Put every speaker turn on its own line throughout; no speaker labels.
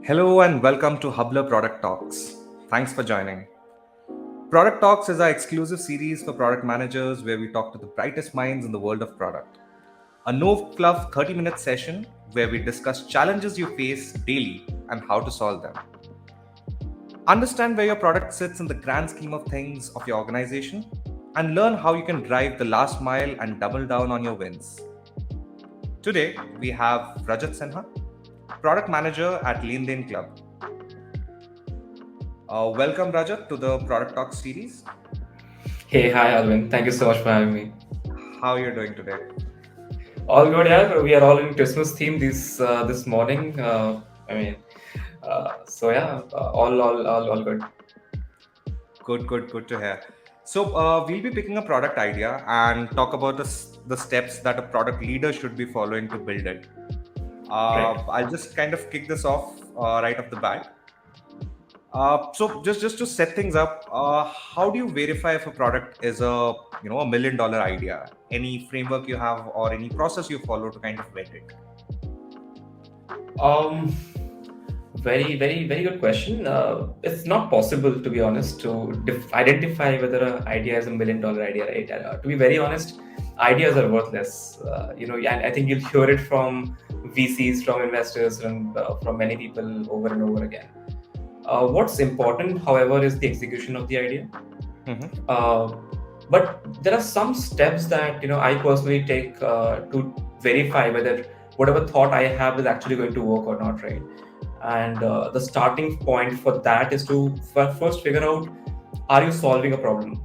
Hello and welcome to Hubler Product Talks. Thanks for joining. Product Talks is our exclusive series for product managers where we talk to the brightest minds in the world of product. A no-fluff 30-minute session where we discuss challenges you face daily and how to solve them. Understand where your product sits in the grand scheme of things of your organization and learn how you can drive the last mile and double down on your wins. Today, we have Rajat Sinha, product manager at LenDenClub. Welcome, Rajat, to the Product Talk series.
Hey, hi Alvin. Thank you so much for having me.
How are you doing today?
All good, yeah. We are all in Christmas theme this morning. All good.
Good to hear. So, we'll be picking a product idea and talk about the steps that a product leader should be following to build it.
Right.
I'll just kind of kick this off right off the bat. So just to set things up, how do you verify if a product is a $1 million idea? Any framework you have or any process you follow to kind of vet it?
Um, very good question. It's not possible, to be honest, to identify whether an idea is $1 million idea, right? To be very honest, ideas are worthless. And I think you'll hear it from VCs, from investors, and from many people over and over again. What's important, however, is the execution of the idea.
Mm-hmm.
But there are some steps that I personally take to verify whether whatever thought I have is actually going to work or not, right? And the starting point for that is to first figure out, are you solving a problem?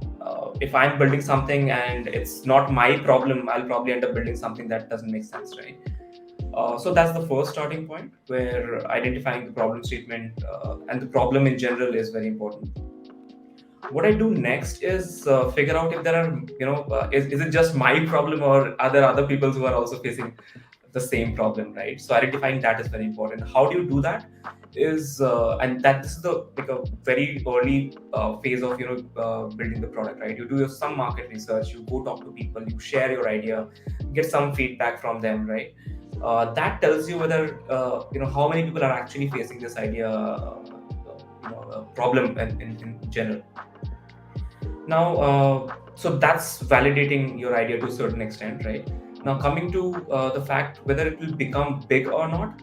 If I'm building something and it's not my problem, I'll probably end up building something that doesn't make sense, right? So that's the first starting point, where identifying the problem statement and the problem in general is very important. What I do next is figure out if there are, is it just my problem, or are there other people who are also facing the same problem, right? So identifying that is very important. How do you do that? And that this is the like a very early phase of building the product, right? You do some market research, you go talk to people, you share your idea, get some feedback from them, right? That tells you whether how many people are actually facing this idea problem in general. Now, so that's validating your idea to a certain extent, right? Now, coming to the fact whether it will become big or not,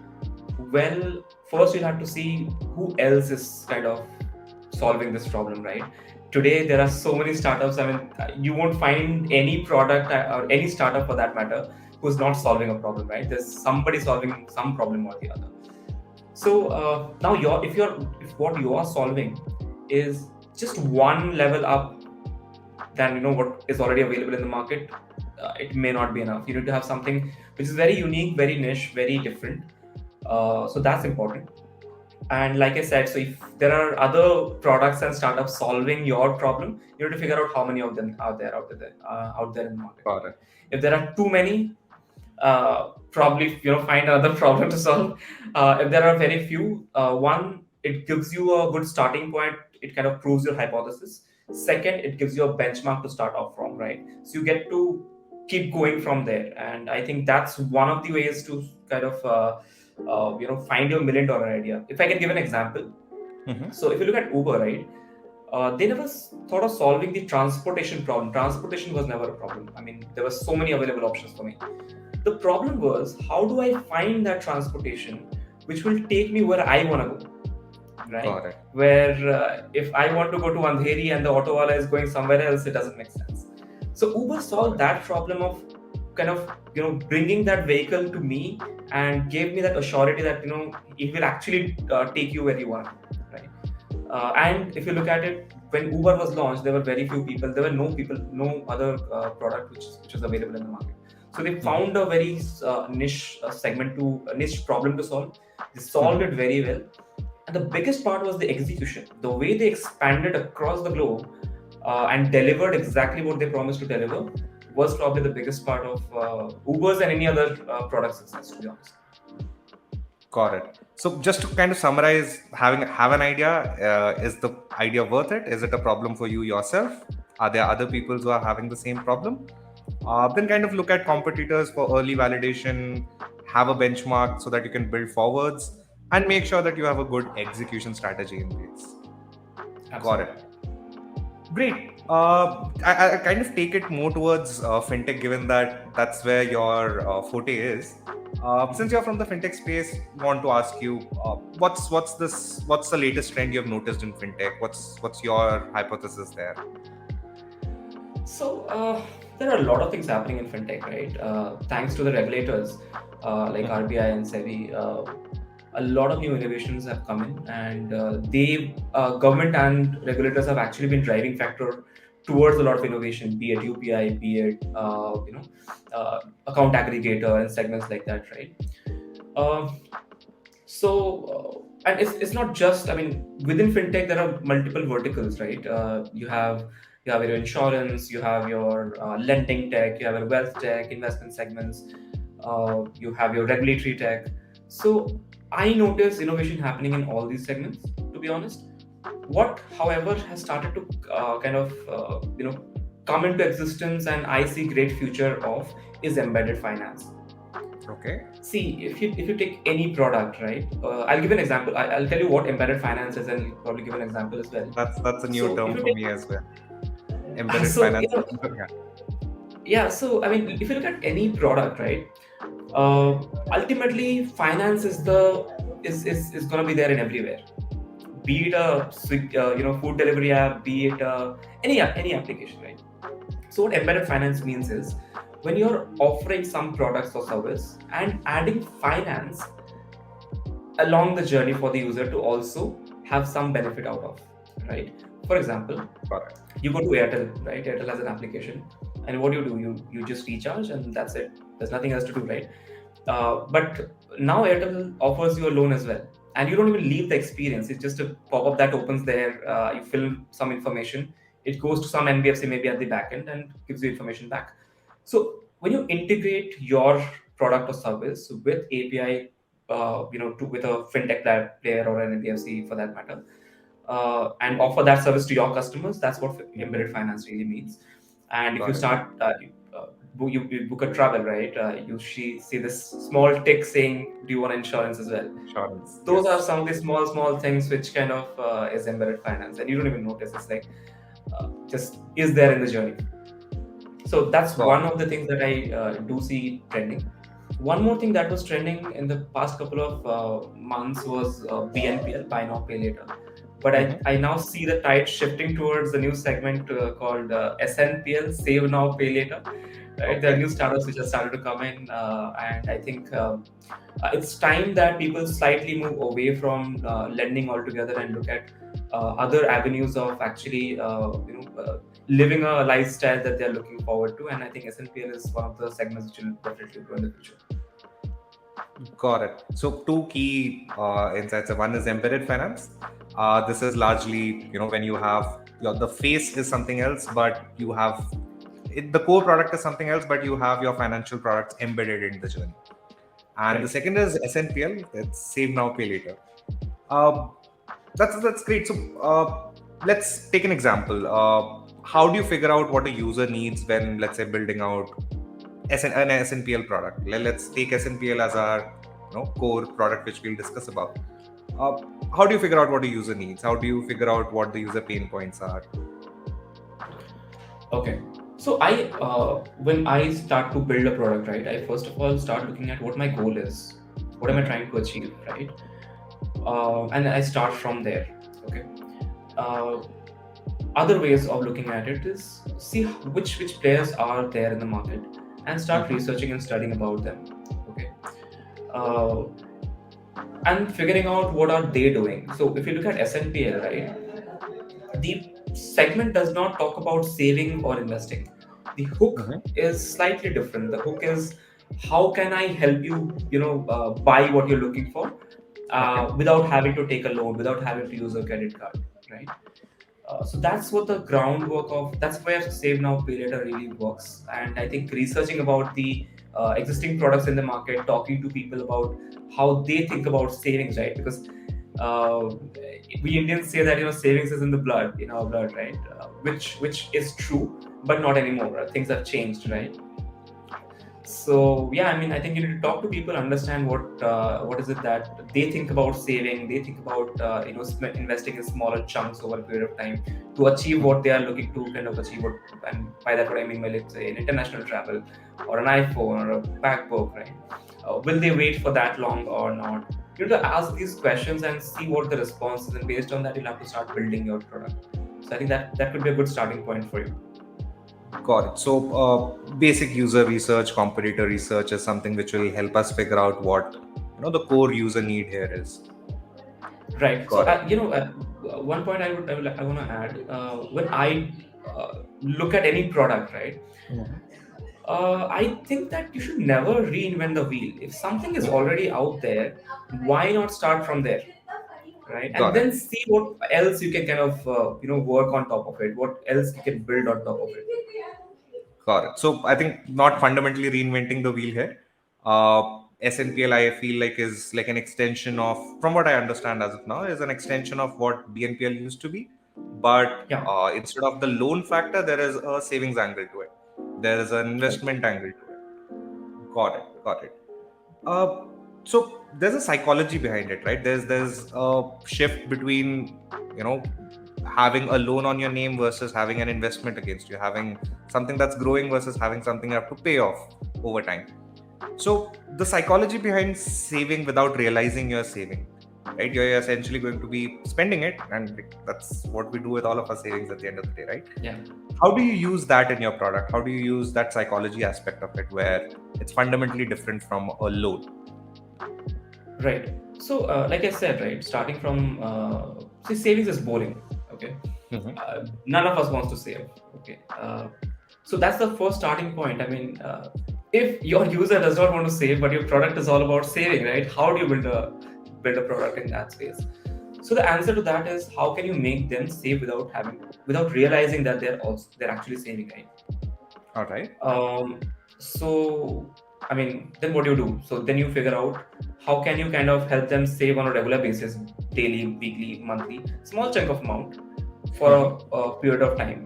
well, first you'll have to see who else is kind of solving this problem, right? Today, there are so many startups. I mean, you won't find any product or any startup for that matter who's not solving a problem, right? There's somebody solving some problem or the other. So now, if what you are solving is just one level up than what is already available in the market, it may not be enough. You need to have something which is very unique, very niche, very different. So that's important. And like I said, so if there are other products and startups solving your problem, you need to figure out how many of them are there out there in the market.
Got it.
If there are too many, probably find another problem to solve. If there are very few, one, it gives you a good starting point. It kind of proves your hypothesis. Second, it gives you a benchmark to start off from, right? So you get to keep going from there. And I think that's one of the ways to kind of find your $1 million idea. If I can give an example.
Mm-hmm.
So if you look at Uber, right, they never thought of solving the transportation problem. Transportation was never a problem. I mean, there were so many available options for me. The problem was, how do I find that transportation which will take me where I want to go, right?
Got it.
Where if I want to go to Andheri and the auto wala is going somewhere else, it doesn't make sense. So Uber solved that problem of kind of bringing that vehicle to me and gave me that assurity that it will actually take you where you want, right? And if you look at it, when Uber was launched, there were very few people. There were no other product which was available in the market. So they found a very niche niche problem to solve. They solved it very well. And the biggest part was the execution. The way they expanded across the globe and delivered exactly what they promised to deliver was probably the biggest part of Uber's and any other product success, to be honest.
Got it. So just to kind of summarize, have an idea. Is the idea worth it? Is it a problem for you yourself? Are there other people who are having the same problem? Then kind of look at competitors for early validation. Have a benchmark so that you can build forwards. and make sure that you have a good execution strategy in place. Got
Absolutely.
it. Great. I kind of take it more towards fintech, given that that's where your forte is. Since you're from the fintech space, want to ask you, what's the latest trend you've noticed in fintech? What's your hypothesis there?
So there are a lot of things happening in fintech, right? Thanks to the regulators like
Mhm.
RBI and SEBI, a lot of new innovations have come in, and government and regulators have actually been driving factor towards a lot of innovation, be it UPI, be it account aggregator and segments like that, right? Um and it's not just, I mean, within fintech there are multiple verticals, right? You have your insurance, you have your lending tech, you have your wealth tech, investment segments, you have your regulatory tech. So I notice innovation happening in all these segments, to be honest. What, however, has started to come into existence, and I see great future of, is embedded finance.
Okay,
See, if you take any product, right? I'll give an example. I'll tell you what embedded finance is, and probably give an example as well.
that's a new
So if
term
you
for
take,
me as well. Embedded
so
finance.
yeah. So I mean, if you look at any product, right? Ultimately, finance is gonna be there in everywhere. Be it a food delivery app, be it any application, right? So what embedded finance means is when you're offering some products or service and adding finance along the journey for the user to also have some benefit out of, right? For example,
Got it.
you go to Airtel, right? Airtel has an application, and what do? You just recharge, and that's it. There's nothing else to do, right? But now Airtel offers you a loan as well, and you don't even leave the experience. It's just a pop-up that opens there. You fill in some information. It goes to some NBFC maybe at the back end and gives you information back. So when you integrate your product or service with API, with a fintech player or an NBFC for that matter, and offer that service to your customers. That's what embedded finance really means. And if you
Got it.
start, you book a travel, right? You see this small tick saying, "Do you want insurance as well?"
Insurance.
Those are
Yes.
some of the small things which kind of is embedded finance, and you don't even notice. It's like just is there in the journey. So that's
Got
one of the things that I do see trending. One more thing that was trending in the past couple of months was BNPL, buy now pay later. But
it.
I now see the tide shifting towards the new segment called SNPL, save now pay later. Right, there are
Okay.
new startups which have started to come in, and I think it's time that people slightly move away from lending altogether and look at other avenues of actually living a lifestyle that they're looking forward to. And I think SNPL is one of the segments which will definitely grow in the future.
Got it. So two key insights. One is embedded finance. This is largely, when you have the face is something else, but you have the core product is something else, but you have your financial products embedded in the journey. And the
Right.
second is SNPL. It's save now, pay later. Uh, that's great. So let's take an example. How do you figure out what a user needs when, let's say, building out an SNPL product? Let's take SNPL as our core product, which we'll discuss about. Uh, how do you figure out what a user needs? How do you figure out what the user pain points are?
Okay. So when I start to build a product, right, I first of all start looking at what my goal is. What am I
Mhm.
trying to achieve, right? And I start from there. Okay. Uh, Other ways of looking at it is see which players are there in the market and start
Mhm.
researching and studying about them. Okay. Uh, and figuring out what are they doing. So if you look at SNPL, right, the segment does not talk about saving or investing. The hook
Mhm.
is slightly different. The hook is how can I help you, buy what you're looking for
Okay.
without having to take a loan, without having to use a credit card, right? So that's what the groundwork of, that's where save now pay later really works. And I think researching about the existing products in the market, talking to people about how they think about savings, right? Because uh, we Indians say that savings is in the blood, in our blood, right? Which is true, but not anymore. Things have changed, right? So yeah, I mean, I think you need to talk to people, understand what is it that they think about saving. They think about investing in smaller chunks over a period of time to achieve what they are looking to kind of achieve. What, and by that, what I mean by, let's say, an international travel, or an iPhone, or a MacBook, right? Will they wait for that long or not? You have to ask these questions and see what the response is, and based on that, you'll have to start building your product. So I think that could be a good starting point for you.
Got it. So, basic user research, competitor research is something which will help us figure out what the core user need here is.
Right. So
Got it.
one point I want to add, when I look at any product, right? I think that you should never reinvent the wheel. If something is already out there, why not start from there, right? And
Got it.
then see what else you can kind of work on top of it. What else you can build on top of it.
Got it. So I think not fundamentally reinventing the wheel here. SNPL, I feel like, is like an extension of, from what I understand as of now, is an extension of what BNPL used to be. But
Yeah.
instead of the loan factor, there is a savings angle to it. There is an
Right.
investment angle to it. Got it. Got it. Uh, so there's a psychology behind it, right? There's a shift between having a loan on your name versus having an investment against you, having something that's growing versus having something you have to pay off over time. So the psychology behind saving without realizing you're saving, right? You're essentially going to be spending it, and that's what we do with all of our savings at the end of the day, right?
Yeah.
How do you use that in your product? How do you use that psychology aspect of it where it's fundamentally different from a loan?
Right. So, like I said, right, starting from see, savings is boring. Okay.
Mhm.
None of us wants to save. Okay. So that's the first starting point. I mean, if your user does not want to save, but your product is all about saving, right? How do you build a product in that space? So the answer to that is, how can you make them save without realizing that they're actually saving, right?
All right.
So, I mean, then what do you do? So then you figure out how can you kind of help them save on a regular basis, daily, weekly, monthly, small chunk of amount for
Mhm.
a period of time.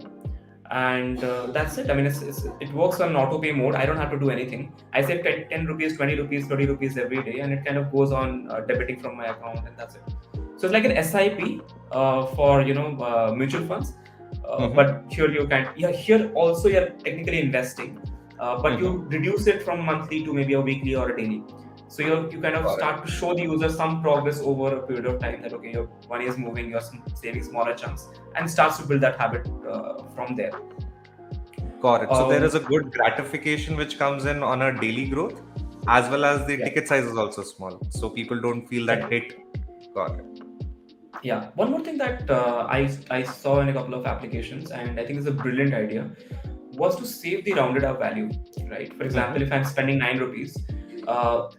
And that's it. I mean, it works on auto pay mode. I don't have to do anything. I save 10 rupees, 20 rupees, 30 rupees every day, and it kind of goes on debiting from my account, and that's it. So it's like an SIP for mutual funds.
Mhm.
But here you can, yeah, here also you're technically investing, but
Mhm.
you reduce it from monthly to maybe a weekly or a daily. So you kind of
Got it.
start to show the user some progress over a period of time, that okay, your money is moving, you're saving smaller chunks, and starts to build that habit from there.
Got it. So there is
Um,
a good gratification which comes in on a daily growth, as well as the
yeah,
ticket size is also small. So people don't feel that
yeah,
hit. Got it.
yeah. One more thing that I saw in a couple of applications, and I think is a brilliant idea, was to save the rounded up value, right? For example,
Mhm.
if I'm spending 9 rupees,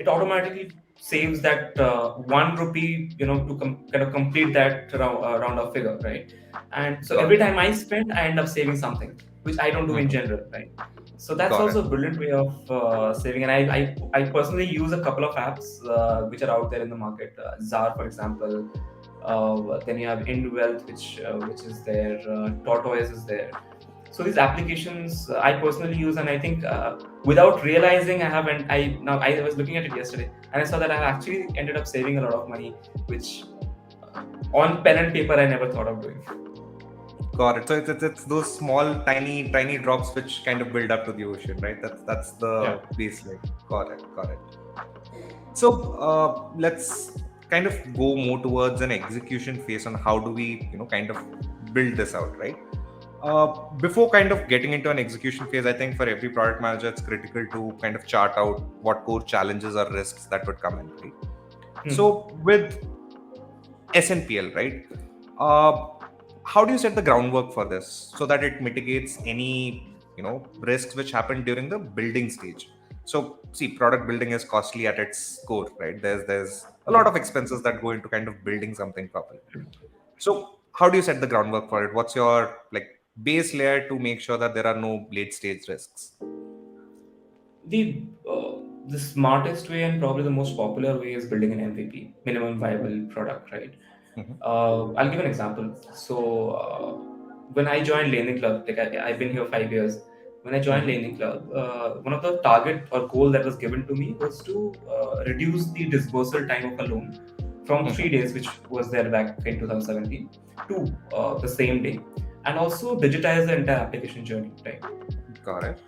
it automatically saves that 1 rupee, kind of complete that round up figure, right? And so
Got
every
it.
time I spend, I end up saving something, which I don't do in
Mhm.
general, right? So that's
Got it.
also a brilliant way of saving. And I personally use a couple of apps which are out there in the market. Zar, for example. Then you have IndWealth, which is there. Tortoise is there. So these applications I personally use, and I think without realizing I haven't. I was looking at it yesterday, and I saw that I actually ended up saving a lot of money, which on pen and paper I never thought of doing.
Got it. So it's those small, tiny drops which kind of build up to the ocean, right? That's
Yeah.
the baseline. Got it. Got it. So let's kind of go more towards an execution phase on how do we, kind of build this out, right? Before kind of getting into an execution phase, I think for every product manager, it's critical to kind of chart out what core challenges or risks that would come in, right?
Hmm.
So with SNPL, right? Uh, how do you set the groundwork for this so that it mitigates any risks which happen during the building stage? So see, product building is costly at its core, right? There's a lot
Yeah.
of expenses that go into kind of building something properly. So how do you set the groundwork for it? What's your like base layer to make sure that there are no late stage risks?
The uh, the smartest way and probably the most popular way is building an MVP, minimum viable product, right?
Mhm.
I'll give an example. So when I joined LenDenClub, like I've been here 5 years, when I joined
Mm-hmm.
LenDenClub, one of the target or goal that was given to me was to reduce the disbursal time of a loan from 3 days, which was there back in 2017, to the same day, and also digitize the entire application journey. Right.
Got it.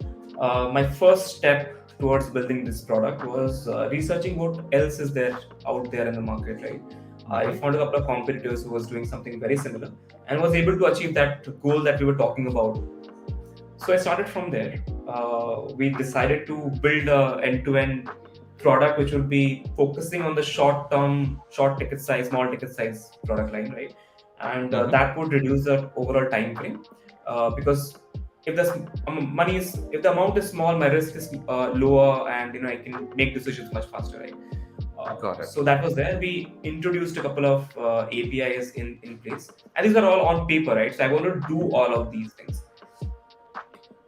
My first step towards building this product was researching what else is there out there in the market. Right. I
Mm-hmm.
found a couple of competitors who was doing something very similar and was able to achieve that goal that we were talking about. So I started from there. We decided to build a end-to-end product which would be focusing on the short-term, short ticket size, small ticket size product line, right? And
Mm-hmm.
that would reduce the overall time frame, because if the money is, if the amount is small, my risk is lower, and I can make decisions much faster, right?
Got it.
So that was there. We introduced a couple of APIs in place, and these were all on paper, right? So I want to do all of these things.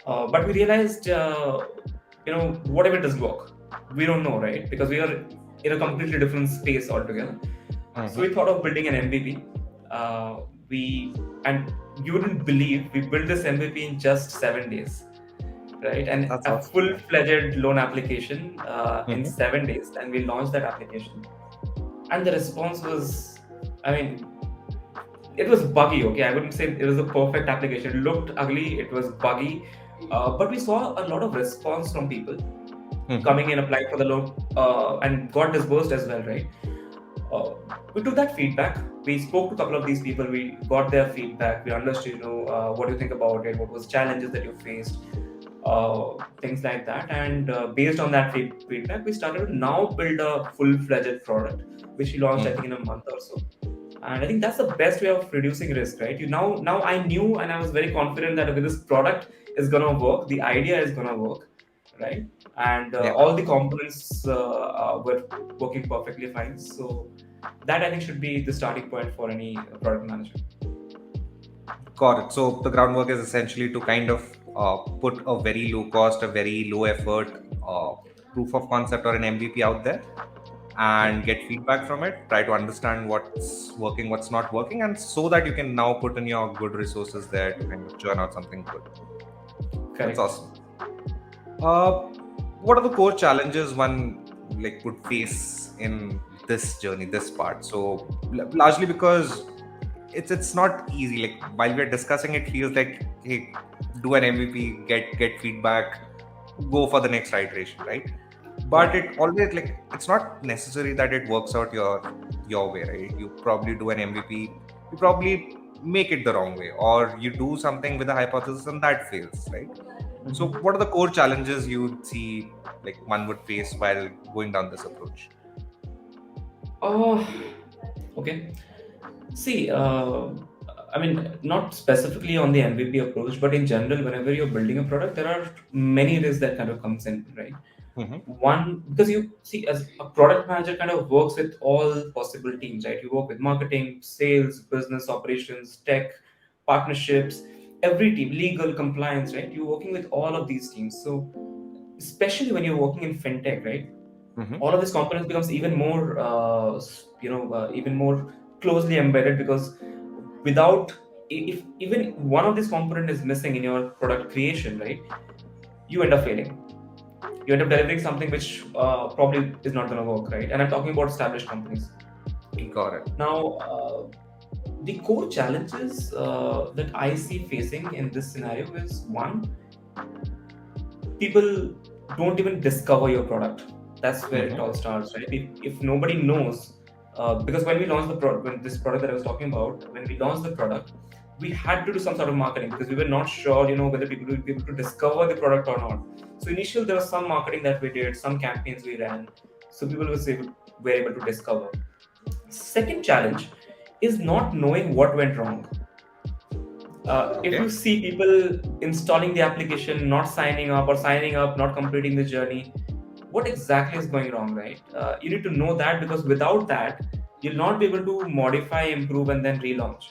But we realized, what if it doesn't work? We don't know, right? Because we are in a completely different space altogether. So we
Mm-hmm.
thought of building an MVP. We and you wouldn't believe we built this MVP in just 7 days, right? And
That's
a
awesome. Yeah.
full-fledged loan application in
Mm-hmm.
7 days, and we launched that application. And the response was, I mean, it was buggy. Okay, I wouldn't say it was a perfect application. It looked ugly. It was buggy, but we saw a lot of response from people
Mm-hmm.
coming in, applying for the loan, and got disbursed as well, right? Uh, we took that feedback. We spoke to a couple of these people. We got their feedback. We understood, what do you think about it? What was challenges that you faced? Things like that. And based on that feedback, we started to now build a full-fledged product, which we launched, I think, in a month or so. And I think that's the best way of reducing risk, right? Now I knew, and I was very confident that, okay, this product is gonna work, the idea is gonna work, right? And
Yeah.
all the components were working perfectly fine. So that, I think, should be the starting point for any product manager.
Got it. So the groundwork is essentially to kind of put a very low cost, a very low effort proof of concept or an MVP out there
Yeah,
and get feedback from it. Try to understand what's working, what's not working, and so that you can now put in your good resources there to kind of churn out something good. That's
correct.
awesome. Uh, what are the core challenges one like would face in this journey, this part? So largely because it's not easy. Like while we're discussing, it feels like, hey, do an MVP, get feedback, go for the next iteration, right? But
Yeah.
it always like it's not necessary that it works out your way, right? You probably do an MVP, you probably make it the wrong way, or you do something with a hypothesis and that fails, right? So,
Mhm.
what are the core challenges you see like one would face while going down this approach?
Oh, okay. See, I mean, not specifically on the MVP approach, but in general, whenever you're building a product, there are many risks that kind of comes in, right?
Mm-hmm.
One, because you see, as a product manager kind of works with all possible teams, right? You work with marketing, sales, business operations, tech, partnerships, every team, legal, compliance, right? You're working with all of these teams. So, especially when you're working in fintech, right?
Mm-hmm.
All of these components becomes even more, even more closely embedded, because without, if even one of these component is missing in your product creation, right, you end up failing. You end up delivering something which probably is not going to work, right? And I'm talking about established companies.
Got it.
Now, the core challenges that I see facing in this scenario is, one, people don't even discover your product. That's where it
Mm-hmm.
all starts, right? If nobody knows, because when we launched the product, when this product that I was talking about, when we launched the product, we had to do some sort of marketing because we were not sure, whether people would be able to discover the product or not. So initially, there was some marketing that we did, some campaigns we ran, so people were able to discover. Second challenge is not knowing what went wrong. If
Okay.
you see people installing the application, not signing up, or signing up, not completing the journey, what exactly is going wrong, right? You need to know that, because without that, you'll not be able to modify, improve, and then relaunch.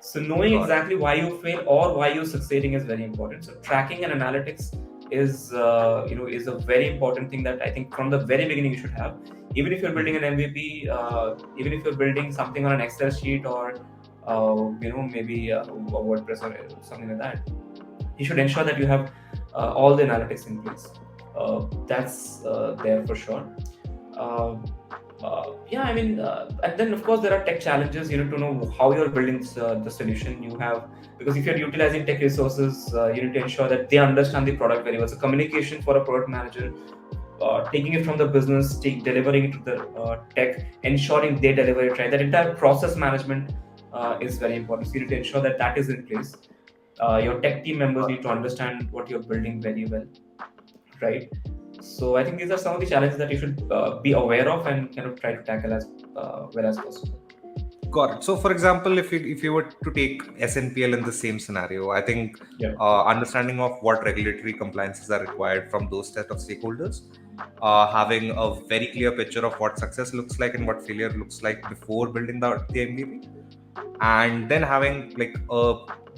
So knowing
Got it.
exactly why you fail or why you're succeeding is very important. So tracking and analytics is a very important thing that I think from the very beginning you should have. Even if you're building
Mm-hmm.
an MVP, even if you're building something on an Excel sheet, or maybe a WordPress or something like that, you should ensure that you have all the analytics in place. That's there for sure. Uh, yeah, I mean, and then of course there are tech challenges. You need to know how you're building the solution you have, because if you're utilizing tech resources, you need to ensure that they understand the product very well. So communication for a product manager, taking it from the business, delivering it to the tech, ensuring they deliver it right. That entire process management is very important. So you need to ensure that that is in place. Your tech team members need to understand what you're building very well, right? So I think these are some of the challenges that you should be aware of and kind of try to tackle as well as possible.
Got it. So, for example, if you were to take SNPL in the same scenario, I think
Yeah.
understanding of what regulatory compliances are required from those set of stakeholders, having a very clear picture of what success looks like and what failure looks like before building the MVP, and then having like a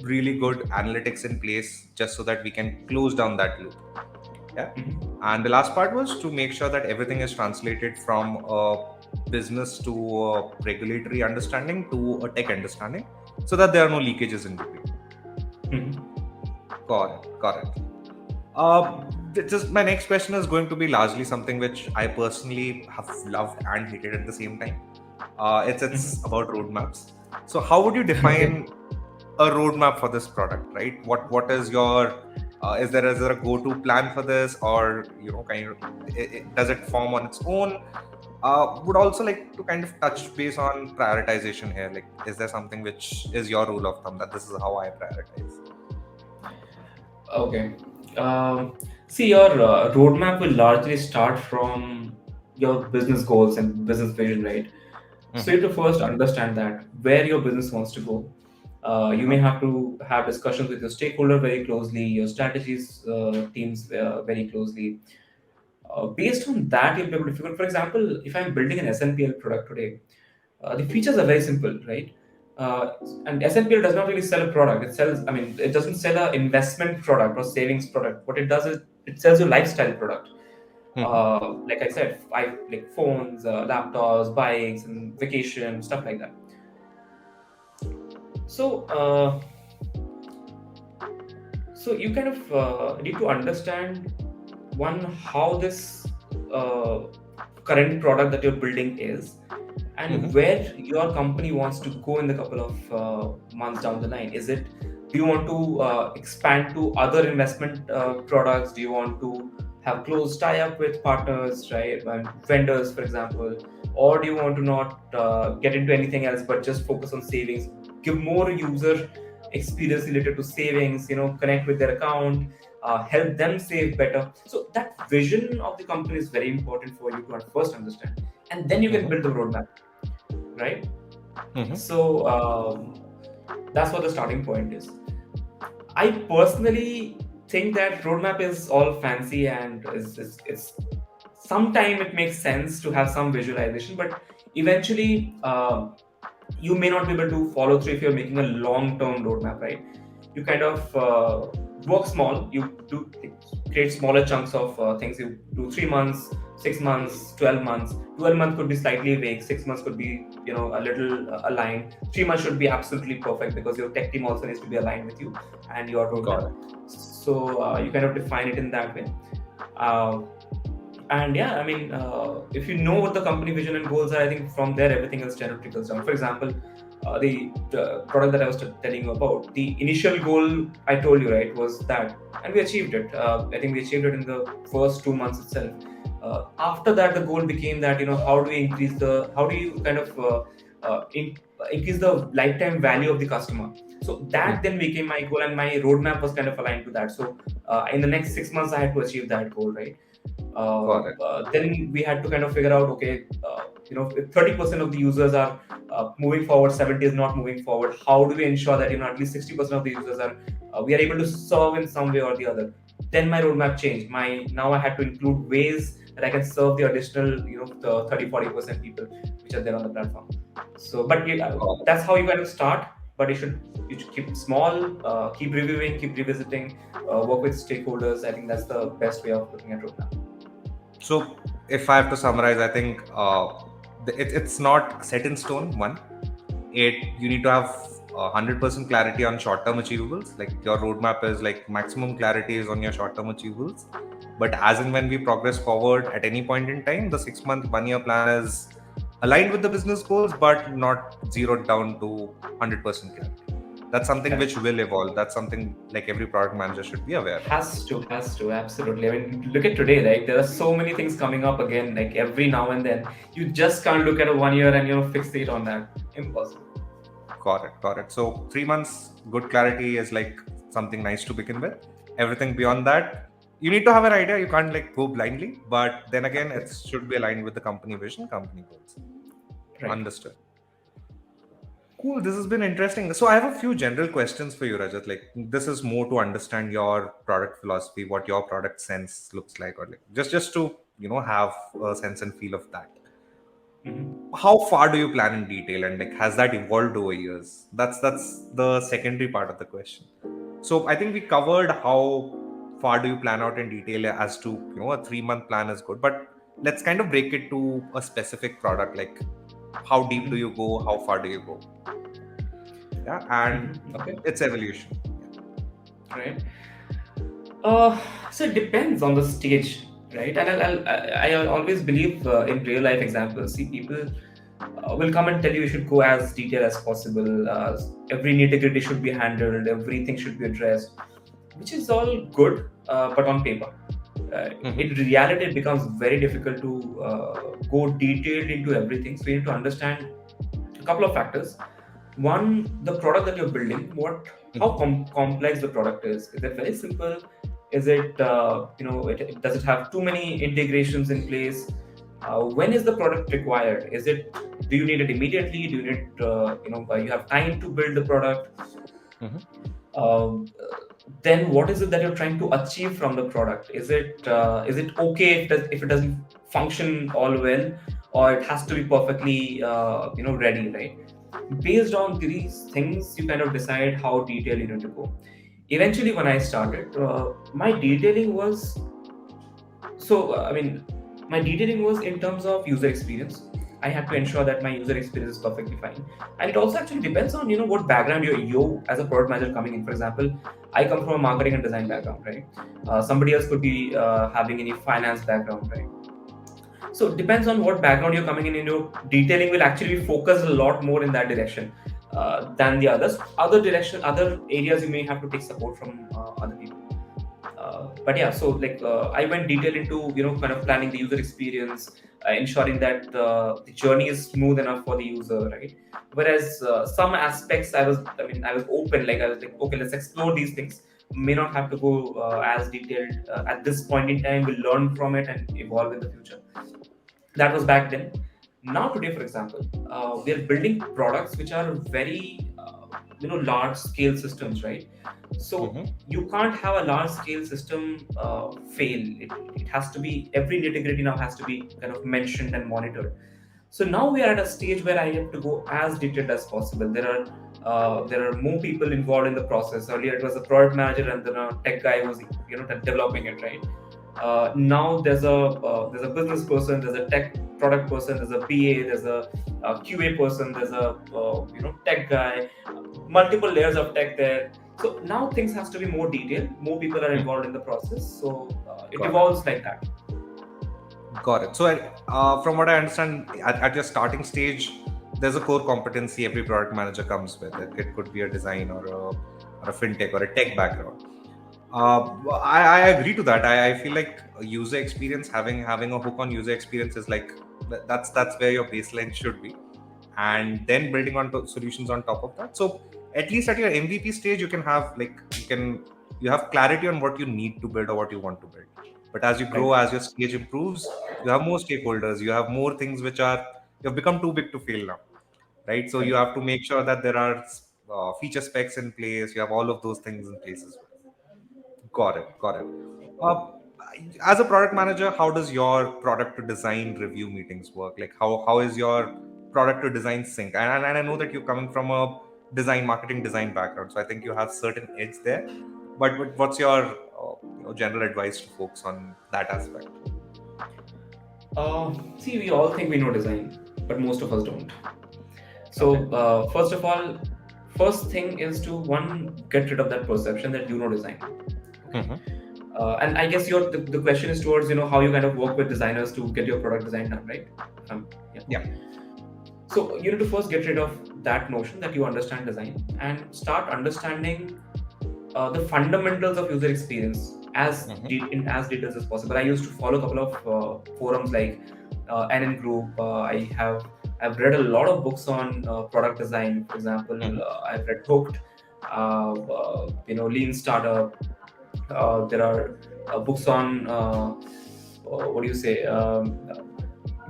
really good analytics in place just so that we can close down that loop. Yeah.
Mhm.
And the last part was to make sure that everything is translated from a business to a regulatory understanding to a tech understanding so that there are no leakages in between.
Mhm.
Got it. Got it. Just my next question is going to be largely something which I personally have loved and hated at the same time. It's
Mhm.
about roadmaps. So how would you
Okay.
define a roadmap for this product, right? What is your is there a go-to plan for this, or kind of does it form on its own? Would also like to kind of touch base on prioritization here. Like, is there something which is your rule of thumb that this is how I prioritize?
Okay. See, your roadmap will largely start from your business goals and business vision, right? So you
Mm-hmm.
have to first understand that where your business wants to go. You may
Uh-huh.
have to have discussions with your stakeholder very closely, your strategies teams very closely. Based on that, you'll be able to figure. For example, if I'm building an SNPL product today, the features are very simple, right? And SNPL does not really sell a product. It sells, I mean, it doesn't sell an investment product or savings product. What it does is it sells a lifestyle product.
Mm-hmm.
Like I said, I like phones, laptops, bikes, and vacation stuff like that. So, so you kind of need to understand one how this uh, current product that you're building is, and
Mm-hmm.
where your company wants to go in the couple of months down the line. Is it, do you want to expand to other investment products? Do you want to have close tie-up with partners, right, and vendors, for example? Or do you want to not get into anything else but just focus on savings, give more user experience related to savings, connect with their account, help them save better? So that vision of the company is very important for you to first understand, and then you can
Mm-hmm.
build the roadmap, right?
Mm-hmm.
So that's what the starting point is. I personally think that roadmap is all fancy and it's sometime it makes sense to have some visualization, but eventually you may not be able to follow through if you're making a long-term roadmap, right? You kind of work small. You do create smaller chunks of things. You do 3 months, 6 months, 12 months. 12 months could be slightly vague. 6 months could be a little aligned. 3 months should be absolutely perfect because your tech team also needs to be aligned with you and your
Got
roadmap.
it.
So you kind of define it in that way. Uh, and yeah, I mean, if you know what the company vision and goals are, I think from there everything else kind of trickles down. For example, the product that I was telling you about, the initial goal I told you, right, was that, and we achieved it. I think we achieved it in the first 2 months itself. After that, the goal became that, how do we increase how do you kind of increase the lifetime value of the customer? So that then
Mm-hmm.
became my goal, and my roadmap was kind of aligned to that. So in the next 6 months, I had to achieve that goal, right?
Got it.
Then we had to kind of figure out, okay, if 30% of the users are moving forward, 70 is not moving forward, how do we ensure that at least 60% of the users are we are able to serve in some way or the other? Then my roadmap changed. My Now I had to include ways that I can serve the additional the 30-40% people which are there on the platform. So but
Got it.
that's how you kind of start. But you should keep small, keep reviewing, keep revisiting, work with stakeholders. I think that's the best way of looking at roadmap.
So, if I have to summarize, I think it's not set in stone. One, you need to have 100% clarity on short-term achievables. Like your roadmap is like maximum clarity is on your short-term achievables. But as and when we progress forward at any point in time, the 6 month, 1 year plan is aligned with the business goals, but not zeroed down to 100% clarity. That's something which will evolve. That's something like every product manager should be aware of.
Has to, absolutely. I mean, look at today, right? There are so many things coming up again, like every now and then. You just can't look at a 1 year and fixate on that. Impossible.
Got it. So 3 months, good clarity is like something nice to begin with. Everything beyond that, you need to have an idea. You can't like go blindly, but then again, it should be aligned with the company vision, company goals.
Right.
Understood. Cool. This has been interesting. So I have a few general questions for you, Rajat. Like this is more to understand your product philosophy, what your product sense looks like, or like just to have a sense and feel of that.
Mhm.
How far do you plan in detail, and like has that evolved over years? That's the secondary part of the question. So I think we covered how far do you plan out in detail as to a 3 month plan is good, but let's kind of break it to a specific product. Like how deep do
Mhm.
you go, how far do you go? Yeah, and
Okay.
its evolution.
Right. So it depends on the stage, right? And I always believe in real life examples. See, people will come and tell you should go as detailed as possible. Every nitty gritty should be handled. Everything should be addressed, which is all good, but on paper. In
Mhm.
reality, it becomes very difficult to go detailed into everything. So you need to understand a couple of factors. One, the product that you're building, how
Mhm.
complex the product is it very simple? Is it does it have too many integrations in place? When is the product required? Do you need it immediately? Do you need you have time to build the product?
Mhm.
um, then what is it that you're trying to achieve from the product? Is it okay if it doesn't function all well, or it has to be perfectly ready, right? Based on these things, you kind of decide how detailed you need to go. Eventually, when I started, my detailing was I mean, my detailing was in terms of user experience. I had to
Mhm.
ensure that my user experience is perfectly fine, and it also actually depends on what background you as a product manager coming in. For example, I come from a marketing and design background, right? Somebody else could be having any finance background, right? So it depends on what background you're coming in. Detailing will actually focus a lot more in that direction than the others. Other areas you may have to take support from other people. But yeah, so like I went detail into kind of planning the user experience, ensuring that the journey is smooth enough for the user, right? Whereas some aspects I was open, like I was like, okay, let's explore these things. May not have to go as detailed at this point in time. We'll learn from it and evolve in the future. That was back then. Now today, for example, we are building products which are very large scale systems, right? So
Mhm.
you can't have a large scale system fail. It has to be, every nitty gritty now has to be kind of mentioned and monitored. So now we are at a stage where I have to go as detailed as possible. There are more people involved in the process. Earlier it was a product manager and then a tech guy who was developing it, right? Now there's a business person, there's a tech product person, there's a PA, there's a QA person, there's a tech guy, multiple layers of tech there. So now things has to be more detailed. More people are
Mhm.
involved in the process. So it
Got it.
evolves like that.
Got it. So, from what I understand, at your starting stage, there's a core competency every product manager comes with. It could be a design or a fintech or a tech background. I agree to that. I feel like a user experience, having a hook on user experience is like that's where your baseline should be, and then building on solutions on top of that. So at least at your MVP stage, you can have like you have clarity on what you need to build or what you want to build. But as you grow,
Right.
as your stage improves, you have more stakeholders, you have more things which are you have become too big to fail now, right? So you
Right.
have to make sure that there are feature specs in place, you have all of those things in place as well. Got it. uh, as a product manager, how does your product to design review meetings work? Like how is your product to design sync? And I know that you're coming from a marketing design background, so I think you have certain edge there. But what's your general advice to folks on that aspect?
See, we all think we know design, but most of us don't.
Okay.
So, first of all, first thing is to get rid of that perception that you know design. Okay.
Mm-hmm.
And I guess the question is towards how you kind of work with designers to get your product design done, right? Yeah.
Yeah.
So you need to first get rid of that notion that you understand design and start understanding the fundamentals of user experience in as details as possible. I used to follow a couple of forums like NN Group. I've read a lot of books on product design. For example,
Mm-hmm.
I've read Hooked, Lean Startup. There are books on what do you say,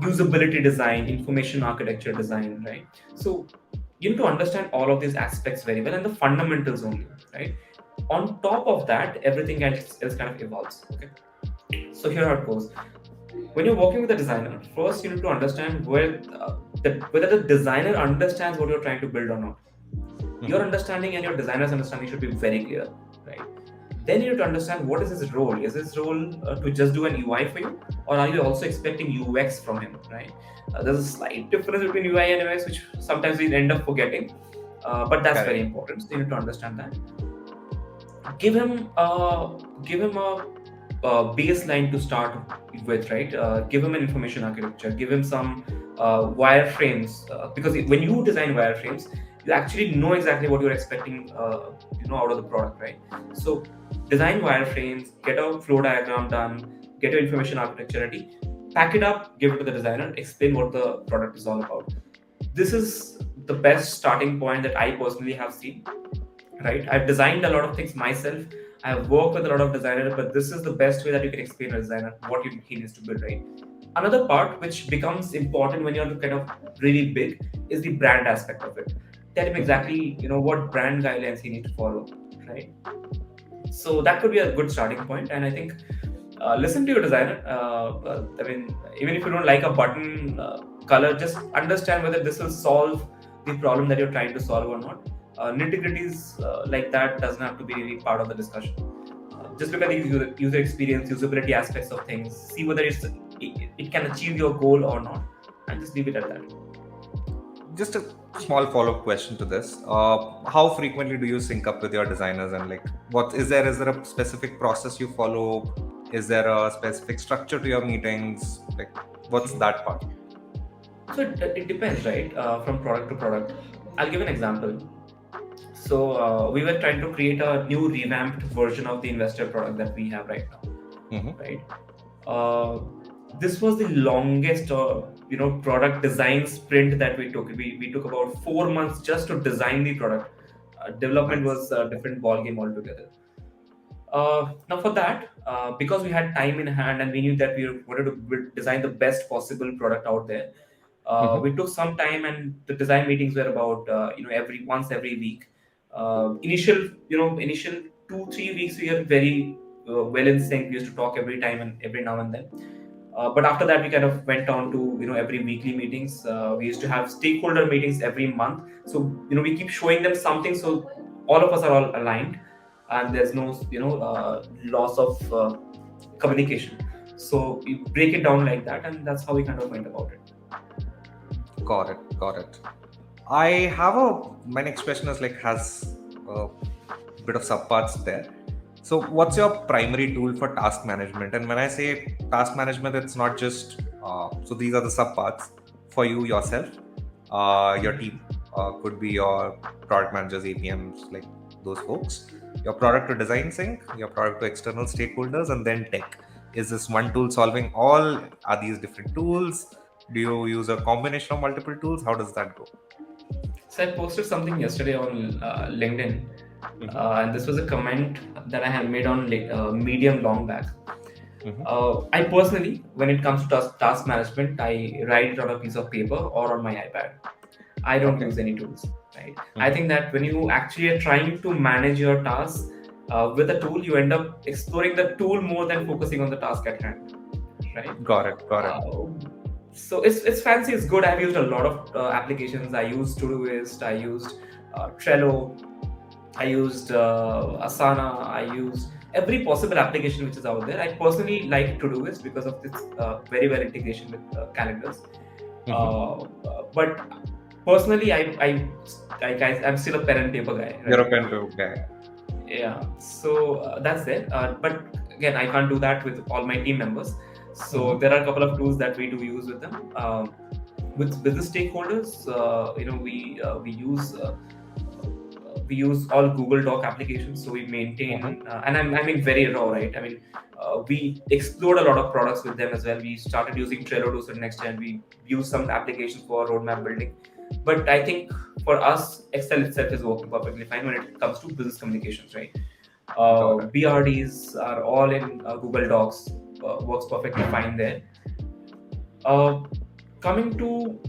usability design, information architecture design, right? So you need to understand all of these aspects very well and the fundamentals only, right? On top of that, everything else kind of evolves. Okay, so here how it goes. When you're working with a designer, first you need to understand whether the designer understands what you're trying to build or not. Your understanding and your designer's understanding should be very clear, right? Then you need to understand what is his role. Is his role to just do an UI for you, or are you also expecting UX from him, right? There's a slight difference between UI and UX, which sometimes we end up forgetting, but that's very important. So you need to understand that. Give him a baseline to start with, right? Give him an information architecture, give him some wireframes, because when you design wireframes, you actually know exactly what you're expecting out of the product, right? So design wireframes, get a flow diagram done, get your information architecture ready, pack it up, give it to the designer, explain what the product is all about. This is the best starting point that I personally have seen, right? I've designed a lot of things myself. I've worked with a lot of designers, but this is the best way that you can explain to a designer what he needs to build, right? Another part which becomes important when you're kind of really big is the brand aspect of it. Tell him exactly, what brand guidelines he needs to follow, right? So that could be a good starting point, and I think listen to your designer. I mean, even if you don't like a button color, just understand whether this will solve the problem that you're trying to solve or not. Nitty-gritties like that doesn't have to be really part of the discussion. Just look at the user experience, usability aspects of things, see whether it can achieve your goal or not, and just leave it at that.
Just a small follow-up question to this. How frequently do you sync up with your designers, and like, what is there a specific process you follow? Is there a specific structure to your meetings? Like, what's that part?
So it depends, right? From product to product. I'll give an example. So we were trying to create a new revamped version of the investor product that we have right now, right? This was the longest, product design sprint that we took. We took about 4 months just to design the product. Development was a different ball game altogether. Now for that, because we had time in hand and we knew that we wanted to design the best possible product out there, we took some time, and the design meetings were about every week. Initial 2-3 weeks we are very well in sync. We used to talk every time and every now and then. But after that, we kind of went on to every weekly meetings. We used to have stakeholder meetings every month. So we keep showing them something, so all of us are all aligned, and there's no loss of communication. So we break it down like that, and that's how we kind of went about it.
Got it. My next question is has a bit of subparts there. So what's your primary tool for task management? And when I say task management, it's not just, so these are the subparts for you yourself, your team, could be your product managers, APMs, like those folks, your product to design sync, your product to external stakeholders, and then tech. Is this one tool solving all? Are these different tools? Do you use a combination of multiple tools? How does that go?
So I posted something yesterday on LinkedIn, and this was a comment that I had made on Medium long back. I personally, when it comes to task management, I write it on a piece of paper or on my iPad. I don't use any tools, right? I think that when you actually are trying to manage your tasks with a tool, you end up exploring the tool more than focusing on the task at hand, right?
Got it.
So it's fancy, it's good. I've used a lot of applications. I used Todoist, I used Trello, I used Asana, I used every possible application which is out there. I personally like Todoist because of its very well integration with calendars. But Personally, I'm still a pen and paper guy,
You're
right?
a pen to guy.
Yeah, so that's it. But again, I can't do that with all my team members. So
Mm-hmm.
there are a couple of tools that we do use with them. With business stakeholders, we use all Google Doc applications. So we maintain,
Mm-hmm.
and I mean very raw, right? I mean, we explored a lot of products with them as well. We started using Trello to certain extent. We use some applications for roadmap building. But I think for us, Excel itself is working perfectly fine when it comes to business communications, right?
Got it.
BRDs are all in Google Docs, works perfectly fine there. Uh, Coming to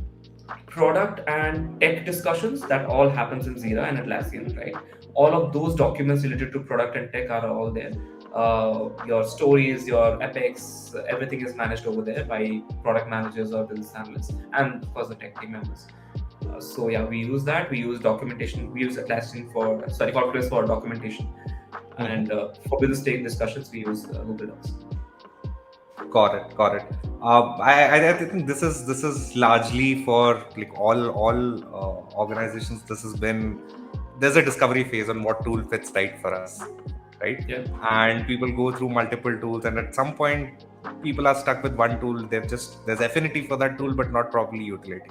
product and tech discussions, that all happens in Zira and Atlassian, right? All of those documents related to product and tech are all there. Your stories, your epics, everything is managed over there by product managers or business analysts, and of course the tech team members. So yeah, we use that. We use documentation. We use Atlassian for Confluence for documentation,
Mm-hmm.
and for business tech discussions, we use Google Docs.
Got it. Got it. I think this is largely for like all organizations. This has been there's a discovery phase on what tool fits right for us, right?
Yeah,
And people go through multiple tools, and at some point, people are stuck with one tool. There's affinity for that tool, but not properly utility.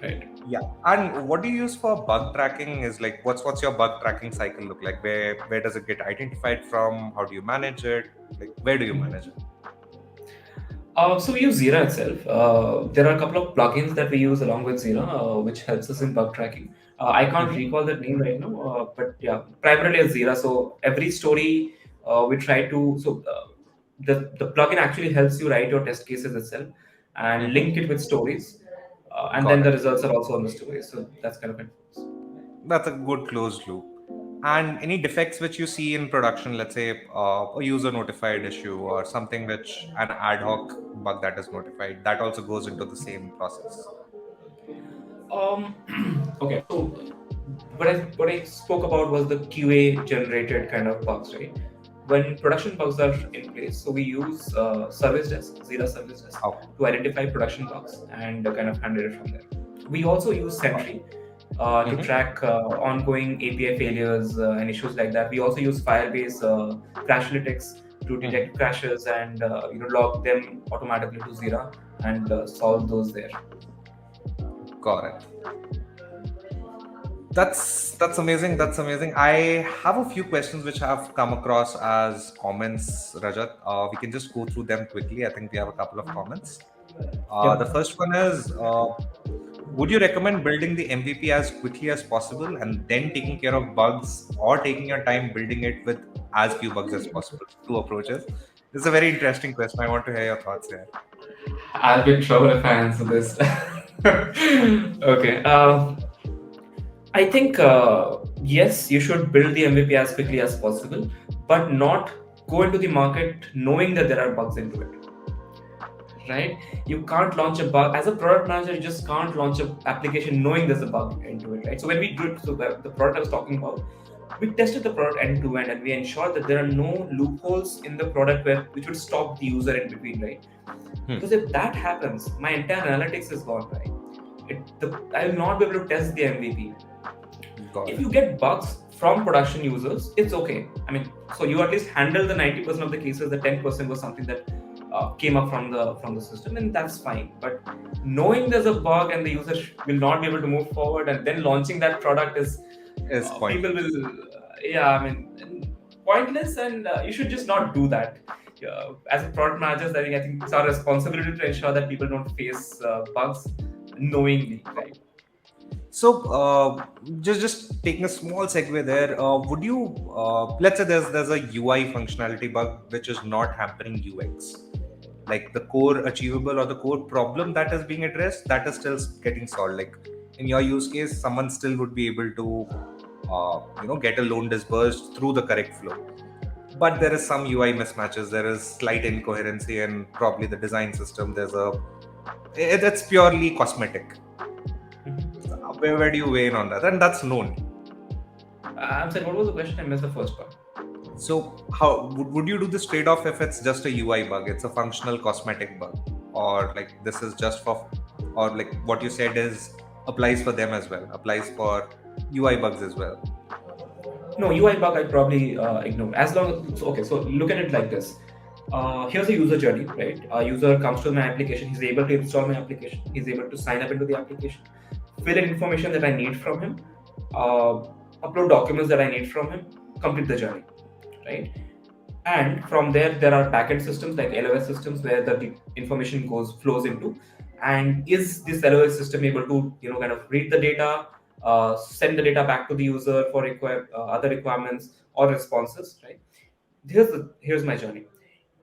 right.
Yeah. And what do you use for bug tracking? Is like what's your bug tracking cycle look like? Where does it get identified from? How do you manage it? Like where do you manage it?
So we use Zira itself. There are a couple of plugins that we use along with Zira, which helps us in bug tracking. I can't
Mm-hmm.
recall the name right now, but yeah, primarily as Zira. So every story we try to the plugin actually helps you write your test cases itself and link
Mm-hmm.
it with stories, and then
Got
the
it.
results are also on the stories. So that's kind of it.
That's a good closed loop. And any defects which you see in production, let's say a user notified issue or something which an ad hoc bug that is notified, that also goes into the same process.
Um, okay, so what I spoke about was the QA generated kind of bugs, right? When production bugs are in place, so we use Service Desk, Zira Service Desk,
Okay.
to identify production bugs and kind of handle it from there. We also use Sentry to
Mm-hmm.
track ongoing API failures and issues like that. We also use Firebase Crashlytics to
Mm-hmm.
detect crashes and log them automatically to Zira and solve those there.
Got it. That's amazing. That's amazing. I have a few questions which have come across as comments, Rajat. We can just go through them quickly. I think we have a couple of comments. The
Yep.
first one is would you recommend building the MVP as quickly as possible and then taking care of bugs, or taking your time building it with as few bugs as possible? Two approaches. This is a very interesting question. I want to hear your thoughts here.
I'll be in trouble if I answer this. Okay. I think yes, you should build the MVP as quickly as possible, but not go into the market knowing that there are bugs into it. Right? You can't launch a bug as a product manager. You just can't launch an application knowing there's a bug into it. Right? So when we did the product I was talking about, we tested the product end to end and we ensured that there are no loopholes in the product which would stop the user in between. Right?
Hmm.
Because if that happens, my entire analytics is gone. Right? I will not be able to test the MVP.
Got
If
it.
you get bugs from production users, it's okay. I mean, so you at least handle the 90% of the cases. The 10% was something that came up from the system, and that's fine. But knowing there's a bug and the user will not be able to move forward, and then launching that product is
Is
people
pointless.
will, yeah, I mean, pointless, and you should just not do that. As a product managers, I think it's our responsibility to ensure that people don't face bugs knowingly, right?
So, just taking a small segue there, would you let's say there's a UI functionality bug which is not hampering UX, like the core achievable or the core problem that is being addressed, that is still getting solved. Like in your use case, someone still would be able to, get a loan disbursed through the correct flow. But there is some UI mismatches. There is slight incoherency in probably the design system. It's purely cosmetic.
Mhm.
Where do you weigh in on that? And that's known.
I'm sorry, what was the question? I missed the first part.
So, how would you do this trade off if it's just a UI bug? It's a functional cosmetic bug, or like this is just for, or like what you said is applies for them as well, applies for UI bugs as well.
No, UI bug I probably ignore. As long as, so, okay, so look at it like this. Here's a user journey, right? A user comes to my application, he's able to install my application, he's able to sign up into the application, fill in information that I need from him, uh, upload documents that I need from him, complete the journey, right? And from there are backend systems like LOS systems where the information flows into. And is this LOS system able to kind of read the data, send the data back to the user for other requirements or responses, right? Here's my journey.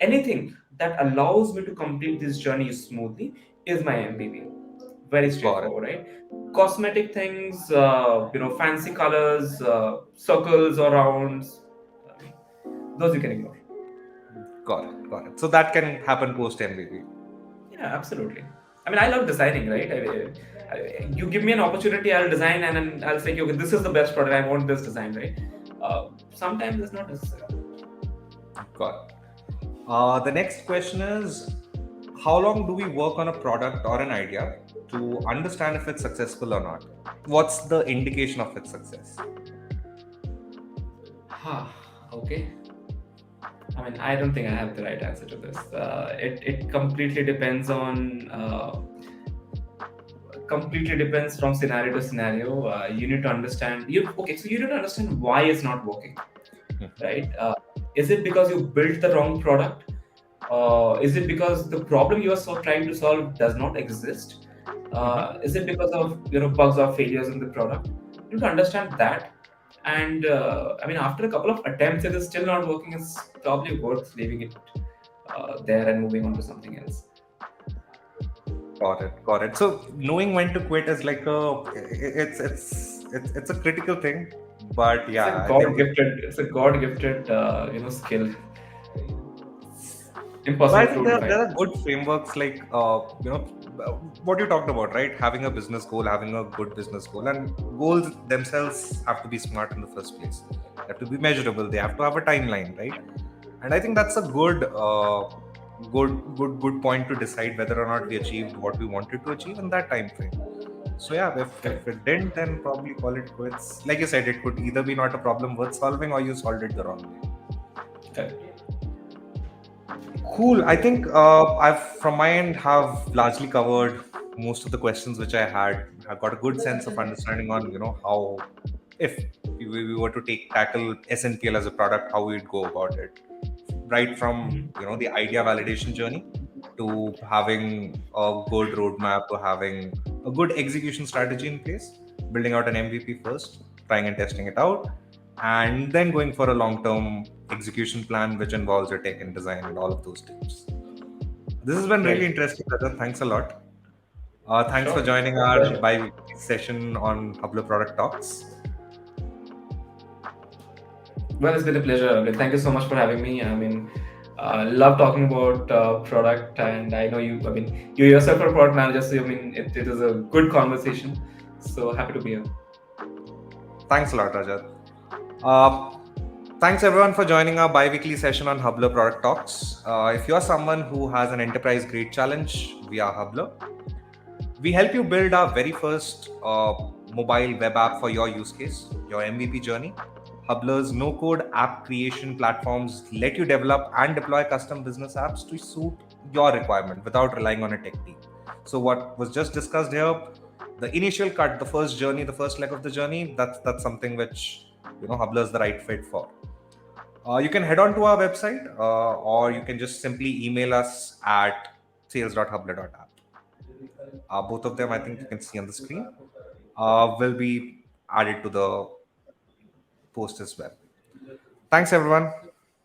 Anything that allows me to complete this journey smoothly is my MVP. Very
Got it.
straightforward, right? Cosmetic things, fancy colors, circles or rounds, those you can ignore.
Got it. Got it. So that can happen post MVP.
Yeah, absolutely. I mean, I love designing, right? You give me an opportunity, I'll design, and then I'll say, okay, this is the best product. I want this design, right? Sometimes it's not necessary.
Got it. The next question is, how long do we work on a product or an idea to understand if it's successful or not? What's the indication of its success?
Okay. I mean, I don't think I have the right answer to this. It completely depends on completely depends from scenario to scenario. You need to understand. So you need to understand why it's not working, right? Is it because you built the wrong product? Is it because the problem you are trying to solve does not exist? Is it because of bugs or failures in the product? You need to understand that. And I mean, after a couple of attempts, it is still not working. It's probably worth leaving it there and moving on to something else.
Got it. Got it. So knowing when to quit is like it's a critical thing. But
It's a
yeah, I
god
think
gifted. It's a god gifted, skill.
but I
Impossible
think
to define.
there are good frameworks like what you talked about, right? Having a business goal, having a good business goal, and goals themselves have to be smart in the first place. They have to be measurable. They have to have a timeline, right? And I think that's a good point to decide whether or not we achieved what we wanted to achieve in that time frame. So yeah, if
Correct.
it didn't, then probably call it quits. Like you said, it could either be not a problem worth solving or you solved it the wrong way.
Correct.
Cool. I think I've from my end have largely covered most of the questions which I had. I've got a good sense of understanding on how if we were to tackle SNPL as a product, how we'd go about it. Right from
Mhm.
the idea validation journey to having a good roadmap to having a good execution strategy in place, building out an MVP first, trying and testing it out, and then going for a long-term execution plan which involves your tech and design and all of those tips. This has been really
Right.
interesting, Rajat. Thanks a lot. Thanks for
Sure.
joining
My
our
pleasure.
bi-weekly session on Hubler Product Talks.
Well, it's been a pleasure. Thank you so much for having me. I mean, love talking about product, and I know you. I mean, you yourself are a product manager, so I mean, it is a good conversation. So happy to be here.
Thanks a lot, Rajat. Uh, Thanks everyone for joining our bi-weekly session on Hubler Product Talks. If you're someone who has an enterprise grade challenge, we are Hubler. We help you build our very first mobile web app for your use case, your MVP journey. Hubler's no-code app creation platforms let you develop and deploy custom business apps to suit your requirement without relying on a tech team. So what was just discussed here, the initial cut, the first journey, the first leg of the journey, that's something which Hubler is the right fit for. You can head on to our website or you can just simply email us at sales.hubler.app. Both of them, I think you can see on the screen, will be added to the post as well. Thanks, everyone.